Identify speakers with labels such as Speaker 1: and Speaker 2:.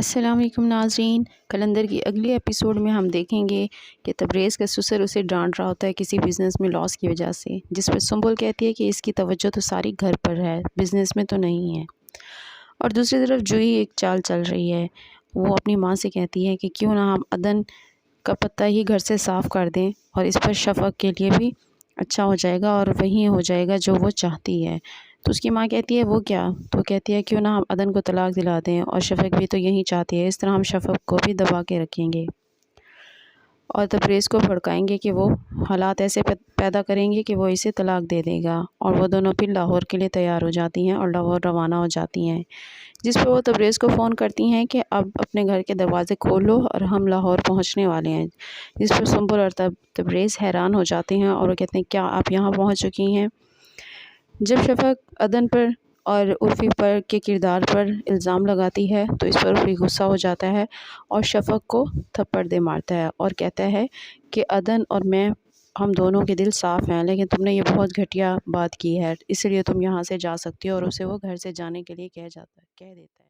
Speaker 1: السلام علیکم ناظرین، کلندر کی اگلی ایپیسوڈ میں ہم دیکھیں گے کہ تبریز کا سسر اسے ڈانٹ رہا ہوتا ہے کسی بزنس میں لاس کی وجہ سے، جس پر سنبل کہتی ہے کہ اس کی توجہ تو ساری گھر پر ہے، بزنس میں تو نہیں ہے۔ اور دوسری طرف جوہی ایک چال چل رہی ہے، وہ اپنی ماں سے کہتی ہے کہ کیوں نہ ہم عدن کا پتہ ہی گھر سے صاف کر دیں اور اس پر شفق کے لیے بھی اچھا ہو جائے گا اور وہی ہو جائے گا جو وہ چاہتی ہے۔ تو اس کی ماں کہتی ہے وہ کیا؟ تو کہتی ہے کیوں نہ ہم عدن کو طلاق دلا دیں، اور شفق بھی تو یہی چاہتی ہے، اس طرح ہم شفق کو بھی دبا کے رکھیں گے اور تبریز کو بھڑکائیں گے کہ وہ حالات ایسے پیدا کریں گے کہ وہ اسے طلاق دے دے گا، اور وہ دونوں پھر لاہور کے لیے تیار ہو جاتی ہیں اور لاہور روانہ ہو جاتی ہیں، جس پہ وہ تبریز کو فون کرتی ہیں کہ اب اپنے گھر کے دروازے کھولو اور ہم لاہور پہنچنے والے ہیں، جس پر سنبل اور تبریز حیران ہو جاتے ہیں اور وہ کہتے ہیں کیا آپ یہاں پہنچ چکی ہیں؟ جب شفق عدن پر اور عرفی پر کے کردار پر الزام لگاتی ہے تو اس پر عرفی غصہ ہو جاتا ہے اور شفق کو تھپڑ دے مارتا ہے اور کہتا ہے کہ عدن اور میں ہم دونوں کے دل صاف ہیں، لیکن تم نے یہ بہت گھٹیا بات کی ہے، اس لیے تم یہاں سے جا سکتی ہو، اور اسے وہ گھر سے جانے کے لیے کہہ دیتا ہے۔